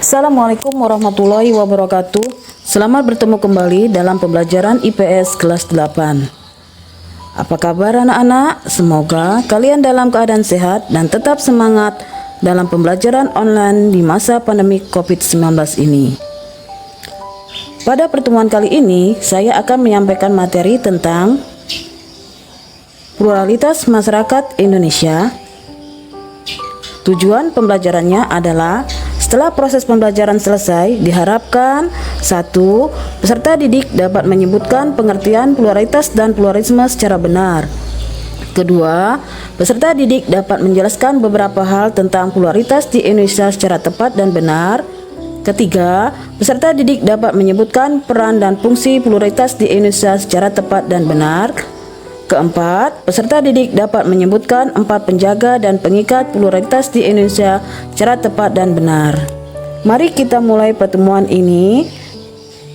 Assalamualaikum warahmatullahi wabarakatuh. Selamat bertemu kembali dalam pembelajaran IPS kelas 8. Apa kabar anak-anak? Semoga kalian dalam keadaan sehat dan tetap semangat dalam pembelajaran online di masa pandemi COVID-19 ini. Pada pertemuan kali ini, saya akan menyampaikan materi tentang pluralitas masyarakat Indonesia. Tujuan pembelajarannya adalah setelah proses pembelajaran selesai, diharapkan 1. Peserta didik dapat menyebutkan pengertian pluralitas dan pluralisme secara benar. 2. Peserta didik dapat menjelaskan beberapa hal tentang pluralitas di Indonesia secara tepat dan benar. 3. Peserta didik dapat menyebutkan peran dan fungsi pluralitas di Indonesia secara tepat dan benar. 4. Peserta didik dapat menyebutkan 4 penjaga dan pengikat pluralitas di Indonesia secara tepat dan benar. Mari kita mulai pertemuan ini.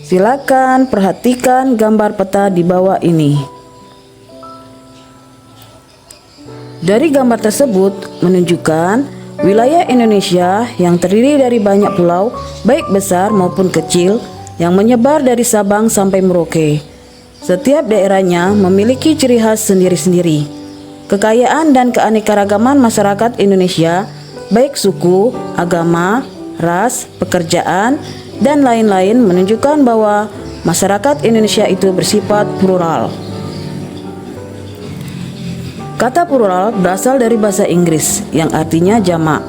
Silakan perhatikan gambar peta di bawah ini. Dari gambar tersebut menunjukkan wilayah Indonesia yang terdiri dari banyak pulau, baik besar maupun kecil, yang menyebar dari Sabang sampai Merauke. Setiap daerahnya memiliki ciri khas sendiri-sendiri. Kekayaan dan keanekaragaman masyarakat Indonesia, baik suku, agama, ras, pekerjaan, dan lain-lain menunjukkan bahwa masyarakat Indonesia itu bersifat plural. Kata plural berasal dari bahasa Inggris yang artinya jamak,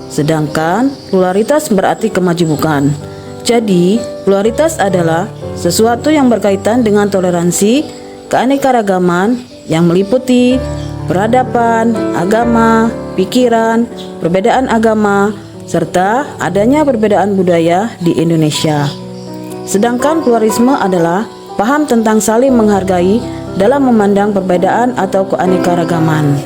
sedangkan pluralitas berarti kemajemukan. Jadi, pluralitas adalah sesuatu yang berkaitan dengan toleransi, keanekaragaman yang meliputi peradaban, agama, pikiran, perbedaan agama, serta adanya perbedaan budaya di Indonesia. Sedangkan pluralisme adalah paham tentang saling menghargai dalam memandang perbedaan atau keanekaragaman.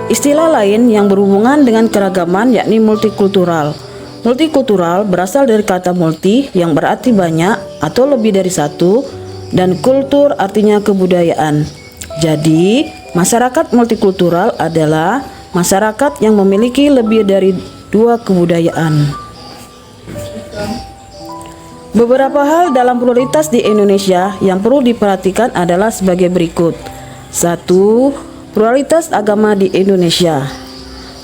Istilah lain yang berhubungan dengan keragaman yakni multikultural. Multikultural berasal dari kata multi yang berarti banyak atau lebih dari satu, dan kultur artinya kebudayaan. Jadi, masyarakat multikultural adalah masyarakat yang memiliki lebih dari 2 kebudayaan. Beberapa hal dalam pluralitas di Indonesia yang perlu diperhatikan adalah sebagai berikut. 1. Pluralitas agama di Indonesia.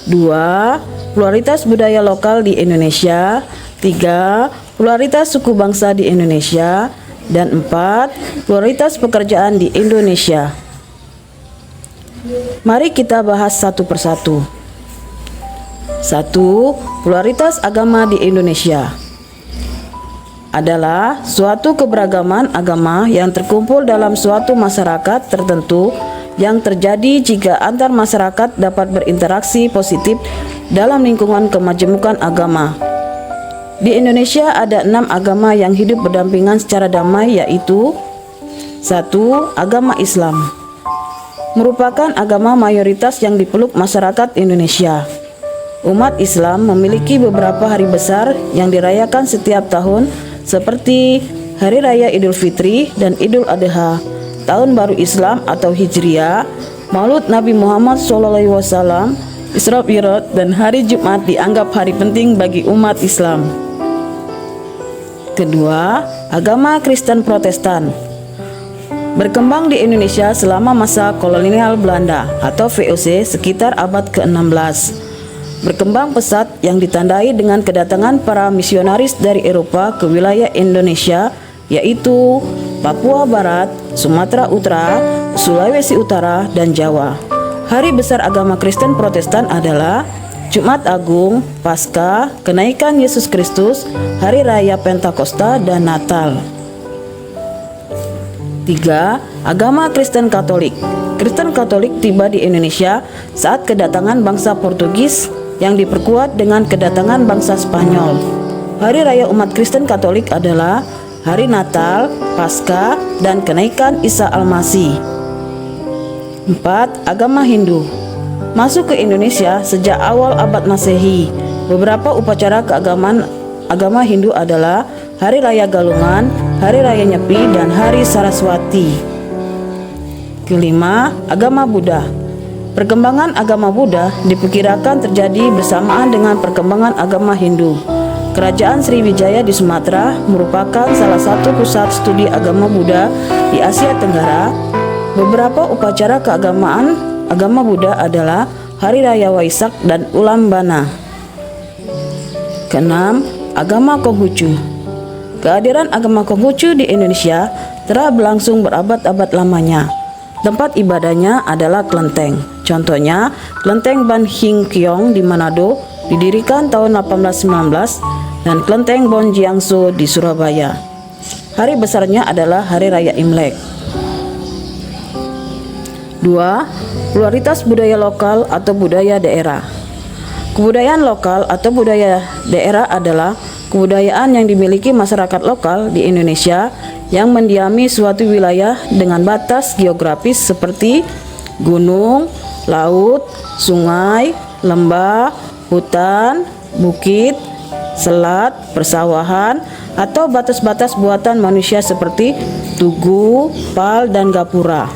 2. Pluralitas budaya lokal di Indonesia. 3. Pluralitas suku bangsa di Indonesia. Dan 4. Pluralitas pekerjaan di Indonesia. Mari kita bahas satu persatu. 1. Pluralitas agama di Indonesia adalah suatu keberagaman agama yang terkumpul dalam suatu masyarakat tertentu yang terjadi jika antar masyarakat dapat berinteraksi positif dalam lingkungan kemajemukan agama. Di Indonesia ada 6 agama yang hidup berdampingan secara damai, yaitu 1. Agama Islam merupakan agama mayoritas yang dipeluk masyarakat Indonesia. Umat Islam memiliki beberapa hari besar yang dirayakan setiap tahun seperti Hari Raya Idul Fitri dan Idul Adha, Tahun Baru Islam atau Hijriah, Maulud Nabi Muhammad SAW, Isra Mi'raj, dan hari Jumat dianggap hari penting bagi umat Islam. Kedua, agama Kristen Protestan berkembang di Indonesia selama masa kolonial Belanda atau VOC sekitar abad ke-16. Berkembang pesat yang ditandai dengan kedatangan para misionaris dari Eropa ke wilayah Indonesia, yaitu Papua Barat, Sumatera Utara, Sulawesi Utara, dan Jawa. Hari besar agama Kristen Protestan adalah Jumat Agung, Paskah, Kenaikan Yesus Kristus, Hari Raya Pentakosta, dan Natal. 3. Agama Kristen Katolik. Kristen Katolik tiba di Indonesia saat kedatangan bangsa Portugis yang diperkuat dengan kedatangan bangsa Spanyol. Hari raya umat Kristen Katolik adalah Hari Natal, Paskah, dan Kenaikan Isa Al-Masih. 4. Agama Hindu masuk ke Indonesia sejak awal abad Masehi. Beberapa upacara keagamaan agama Hindu adalah Hari Raya Galungan, Hari Raya Nyepi, dan Hari Saraswati. Kelima, agama Buddha Perkembangan agama Buddha diperkirakan terjadi bersamaan dengan perkembangan agama Hindu. Kerajaan Sriwijaya di Sumatera merupakan salah satu pusat studi agama Buddha di Asia Tenggara. Beberapa upacara keagamaan agama Buddha adalah Hari Raya Waisak dan Ulam Bana. Keenam, agama Konghucu. Kehadiran agama Konghucu di Indonesia telah berlangsung berabad-abad lamanya. Tempat ibadahnya adalah kelenteng. Contohnya, kelenteng Ban Hing Kiong di Manado didirikan tahun 1819 dan kelenteng Bon Jiangsu di Surabaya. Hari besarnya adalah Hari Raya Imlek. 2. Pluralitas budaya lokal atau budaya daerah. Kebudayaan lokal atau budaya daerah adalah kebudayaan yang dimiliki masyarakat lokal di Indonesia yang mendiami suatu wilayah dengan batas geografis seperti gunung, laut, sungai, lembah, hutan, bukit, selat, persawahan, atau batas-batas buatan manusia seperti tugu, pal, dan gapura.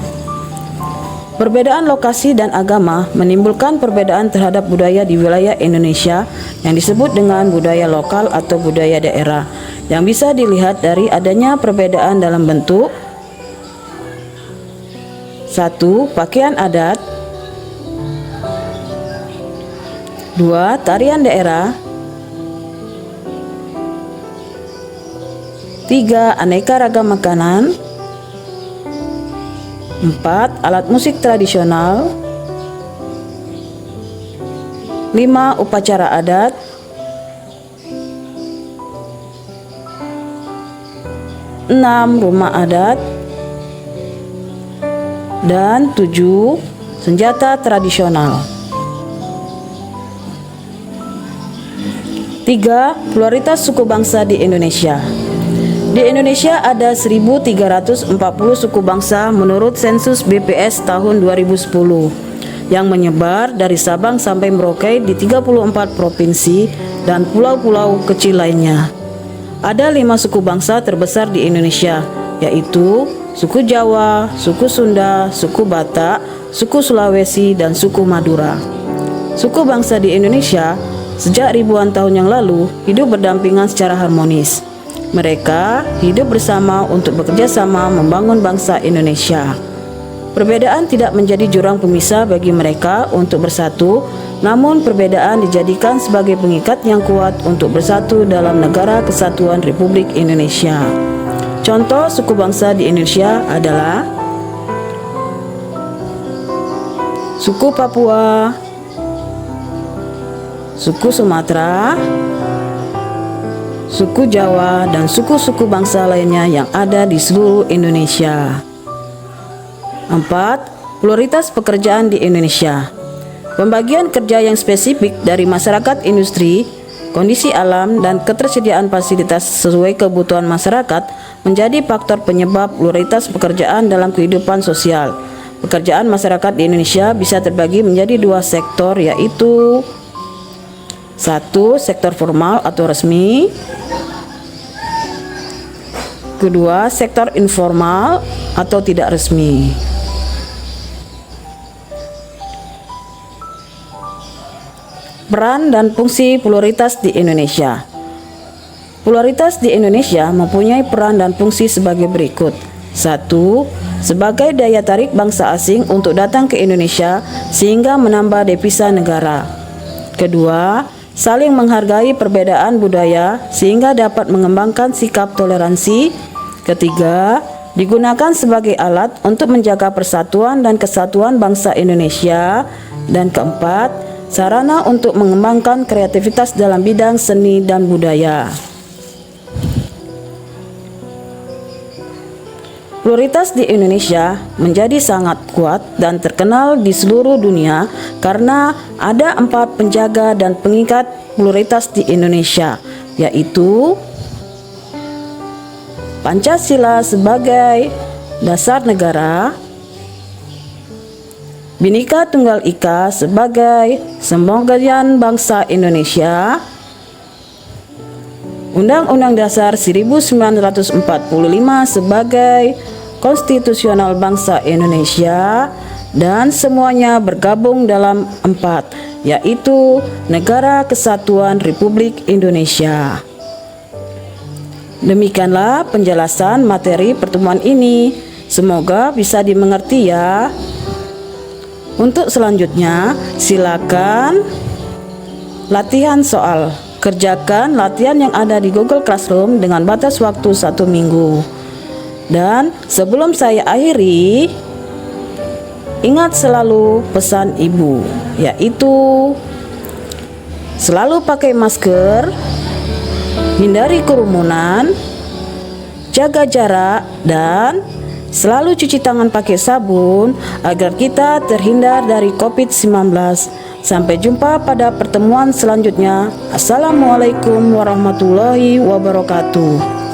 Perbedaan lokasi dan agama menimbulkan perbedaan terhadap budaya di wilayah Indonesia yang disebut dengan budaya lokal atau budaya daerah, yang bisa dilihat dari adanya perbedaan dalam bentuk 1. Pakaian adat 2. Tarian daerah 3. Aneka ragam makanan 4. Alat musik tradisional 5. Upacara adat 6. Rumah adat dan 7. Senjata tradisional. 3. Pluralitas suku bangsa di Indonesia. Di Indonesia ada 1.340 suku bangsa menurut sensus BPS tahun 2010 yang menyebar dari Sabang sampai Merauke di 34 provinsi dan pulau-pulau kecil lainnya. Ada 5 suku bangsa terbesar di Indonesia, yaitu suku Jawa, suku Sunda, suku Batak, suku Sulawesi, dan suku Madura. Suku bangsa di Indonesia sejak ribuan tahun yang lalu hidup berdampingan secara harmonis. Mereka hidup bersama untuk bekerja sama membangun bangsa Indonesia. Perbedaan tidak menjadi jurang pemisah bagi mereka untuk bersatu, namun perbedaan dijadikan sebagai pengikat yang kuat untuk bersatu dalam Negara Kesatuan Republik Indonesia. Contoh suku bangsa di Indonesia adalah suku Papua, suku Sumatera, suku Jawa, dan suku-suku bangsa lainnya yang ada di seluruh Indonesia. 4. Pluralitas pekerjaan di Indonesia. Pembagian kerja yang spesifik dari masyarakat industri, kondisi alam, dan ketersediaan fasilitas sesuai kebutuhan masyarakat menjadi faktor penyebab pluralitas pekerjaan dalam kehidupan sosial. Pekerjaan masyarakat di Indonesia bisa terbagi menjadi 2 sektor, yaitu 1. Sektor formal atau resmi. 2. Sektor informal atau tidak resmi. Peran dan fungsi pluralitas di Indonesia. Pluralitas di Indonesia mempunyai peran dan fungsi sebagai berikut. 1. Sebagai daya tarik bangsa asing untuk datang ke Indonesia sehingga menambah devisa negara. 2. Saling menghargai perbedaan budaya sehingga dapat mengembangkan sikap toleransi. 3. Digunakan sebagai alat untuk menjaga persatuan dan kesatuan bangsa Indonesia. Dan 4. Sarana untuk mengembangkan kreativitas dalam bidang seni dan budaya. Pluralitas di Indonesia menjadi sangat kuat dan terkenal di seluruh dunia karena ada 4 penjaga dan pengikat pluralitas di Indonesia, yaitu Pancasila sebagai dasar negara, Bhinneka Tunggal Ika sebagai semboyan bangsa Indonesia, Undang-Undang Dasar 1945 sebagai konstitusional bangsa Indonesia, dan semuanya bergabung dalam 4, yaitu Negara Kesatuan Republik Indonesia. Demikianlah penjelasan materi pertemuan ini. Semoga bisa dimengerti ya. Untuk selanjutnya, silakan latihan soal. Kerjakan latihan yang ada di Google Classroom dengan batas waktu 1 minggu. Dan sebelum saya akhiri, ingat selalu pesan ibu, yaitu selalu pakai masker, hindari kerumunan, jaga jarak, dan selalu cuci tangan pakai sabun agar kita terhindar dari COVID-19. Sampai jumpa pada pertemuan selanjutnya. Assalamualaikum warahmatullahi wabarakatuh.